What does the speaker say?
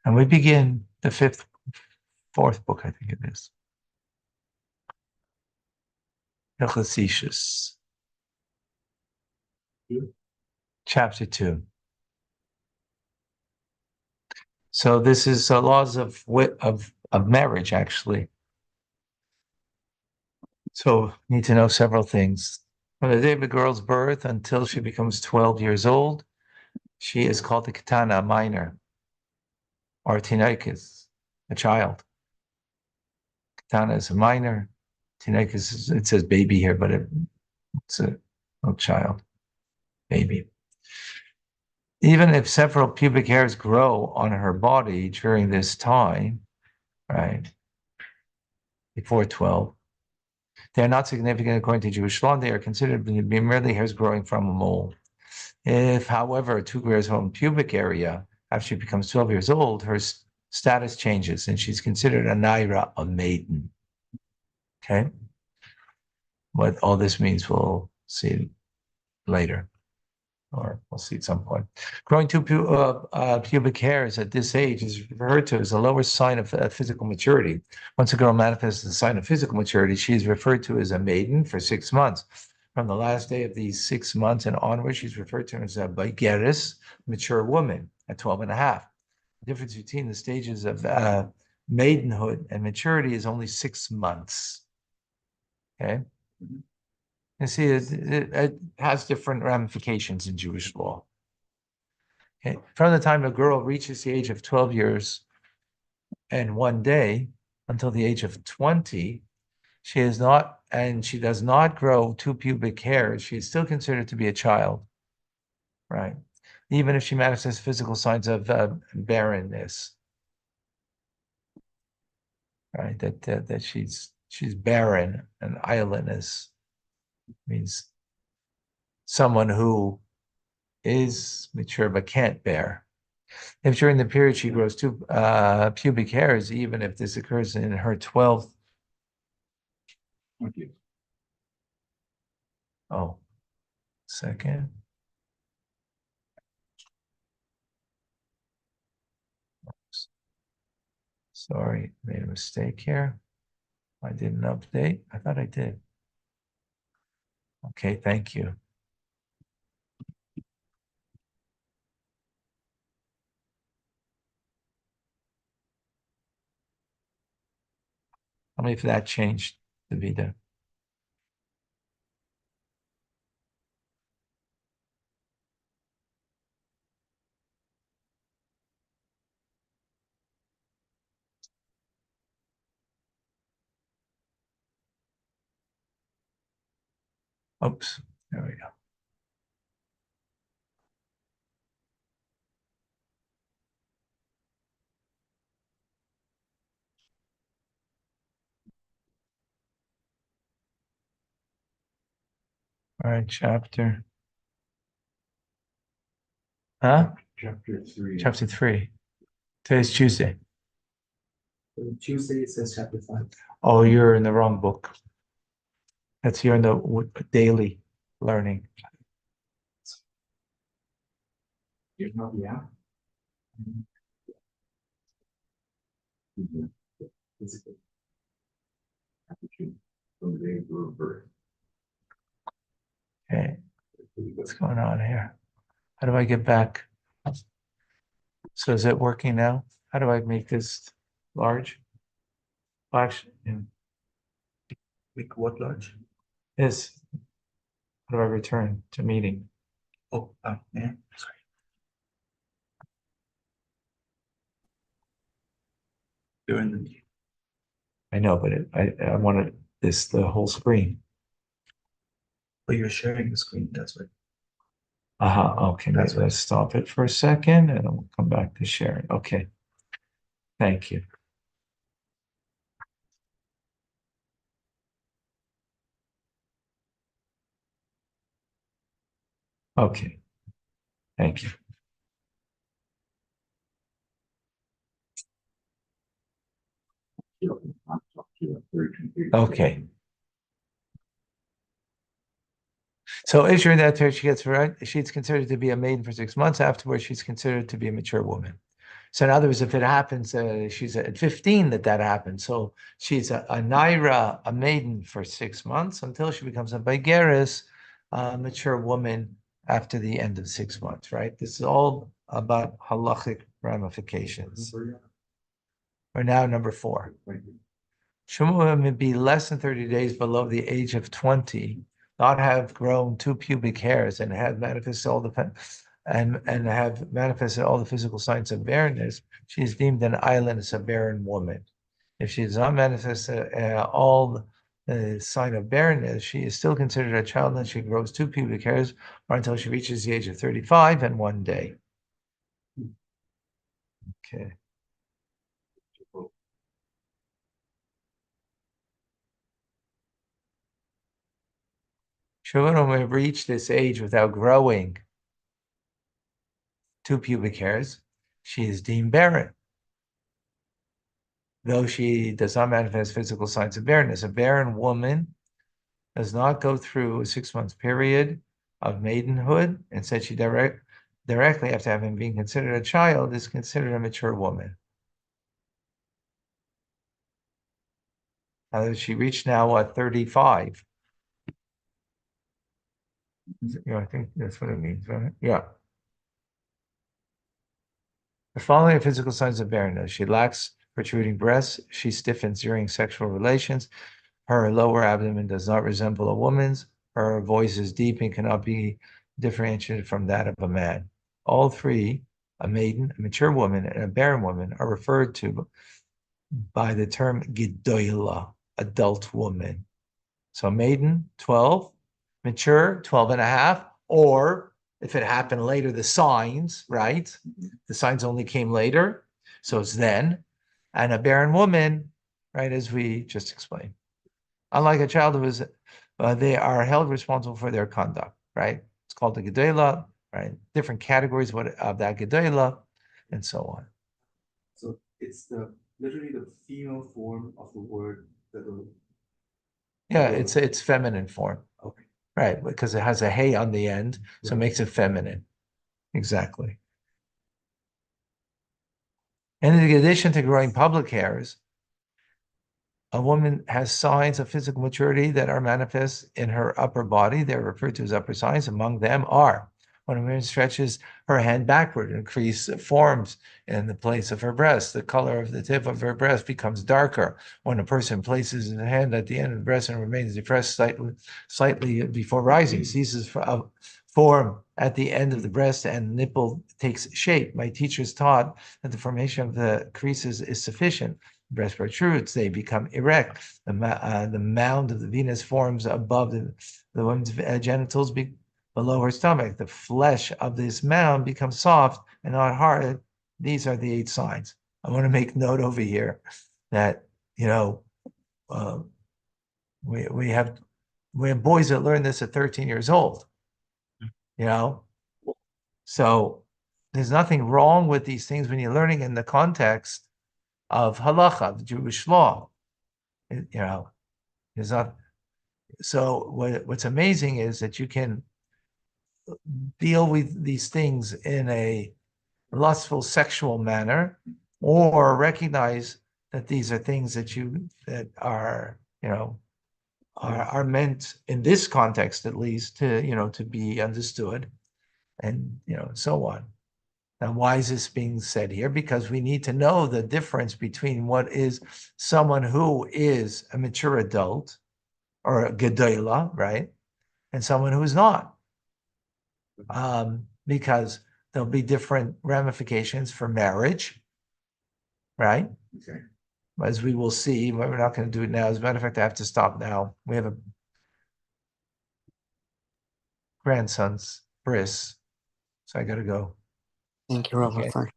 And we begin the fourth book, I think it is. Facetious. Chapter 2. So this is laws of marriage, actually. So you need to know several things. From the day of a girl's birth until she becomes 12 years old, she is called a katana, a minor, or tinaikis, a child. Katana is a minor. Tinaikis, it says baby here, but it's a child, baby. Even if several pubic hairs grow on her body during this time, right, before 12, they are not significant according to Jewish law. They are considered to be merely hairs growing from a mole. If, however, 2 grows from pubic area after she becomes 12 years old, her status changes and she's considered a naira, a maiden. Okay? What all this means, we'll see later, or we'll see at some point. Growing 2 pubic hairs at this age is referred to as a lower sign of physical maturity. Once a girl manifests the sign of physical maturity, she is referred to as a maiden for 6 months. From the last day of these 6 months and onward, she's referred to as a baigeris, mature woman, at 12 and a half. The difference between the stages of maidenhood and maturity is only 6 months. Okay? You see, it has different ramifications in Jewish law. Okay? From the time a girl reaches the age of 12 years and 1 day until the age of 20, she does not grow 2 pubic hairs, she is still considered to be a child, right? Even if she manifests physical signs of barrenness, right? That she's barren, and islandness means someone who is mature but can't bear. If during the period she grows 2 pubic hairs, even if this occurs in her 12th. Oh, second. Oops. Sorry, made a mistake here. I didn't update. I thought I did. Okay, thank you. Tell me if that changed the Vida. Oops, there we go. All right, chapter. Huh? Chapter 3. Chapter 3. Today's Tuesday. Tuesday it says chapter 5. Oh, you're in the wrong book. That's here in the daily learning. You're not the app? From the day of birth. Okay, what's going on here? How do I get back? So is it working now? How do I make this large? Well, actually, yeah. Make what large? Yes. How do I return to meeting? Oh, yeah. Sorry. During the meeting. I know, but I wanted the whole screen. But you're sharing the screen, that's right. Okay, let's stop it for a second and then we'll come back to sharing. Okay. Thank you. Okay. Thank you. Okay. So issuing that she gets right, she's considered to be a maiden for 6 months. Afterwards, she's considered to be a mature woman. So in other words, if it happens, she's at 15 that happens. So she's a naira, a maiden for 6 months until she becomes a baigeris, a mature woman after the end of 6 months, right? This is all about halachic ramifications. We're now number 4. Shumuah may be less than 30 days below the age of 20, not have grown 2 pubic hairs and have manifested all the physical signs of barrenness. She is deemed an island as a barren woman. If she does not manifest all the sign of barrenness, she is still considered a child until she grows 2 pubic hairs or until she reaches the age of 35 and 1 day. Okay. Children may reach this age without growing 2 pubic hairs. She is deemed barren, though she does not manifest physical signs of barrenness. A barren woman does not go through a 6-month period of maidenhood, and said she directly after having been considered a child is considered a mature woman. She reached now at 35. I think that's what it means, right? Yeah. The following are physical signs of barrenness. She lacks protruding breasts. She stiffens during sexual relations. Her lower abdomen does not resemble a woman's. Her voice is deep and cannot be differentiated from that of a man. All three, a maiden, a mature woman, and a barren woman, are referred to by the term gedola, adult woman. So maiden, 12, mature, 12 and a half, or if it happened later, the signs, right? The signs only came later, so it's then. And a barren woman, right, as we just explained. Unlike a child who is, they are held responsible for their conduct, right? It's called the gedola, right? Different categories of that gedola, and so on. So it's literally the female form of the word that. Yeah, it's feminine form. Okay. Right, because it has a hey on the end, so it makes it feminine. Exactly. And in addition to growing public hairs, a woman has signs of physical maturity that are manifest in her upper body. They're referred to as upper signs. Among them are when a woman stretches her hand backward, increase forms in the place of her breast. The color of the tip of her breast becomes darker. When a person places his hand at the end of the breast and remains depressed slightly before rising, ceases form at the end of the breast and nipple takes shape. My teachers taught that the formation of the creases is sufficient. Breast protrudes, they become erect. The mound of the Venus forms above the woman's genitals below her stomach. The flesh of this mound becomes soft and not hard. These are the 8 signs. I want to make note over here that, we have boys that learn this at 13 years old, So there's nothing wrong with these things when you're learning in the context of halacha, the Jewish law. There's not. So what's amazing is that you can deal with these things in a lustful sexual manner, or recognize that these are things that are meant in this context at least to be understood, and so on. Now, why is this being said here? Because we need to know the difference between what is someone who is a mature adult or a gedola, right, and someone who's not. Because there'll be different ramifications for marriage, right? Okay. As we will see, but we're not going to do it now. As a matter of fact, I have to stop now. We have a grandson's bris, so I got to go. Thank you, Rabbi. Okay.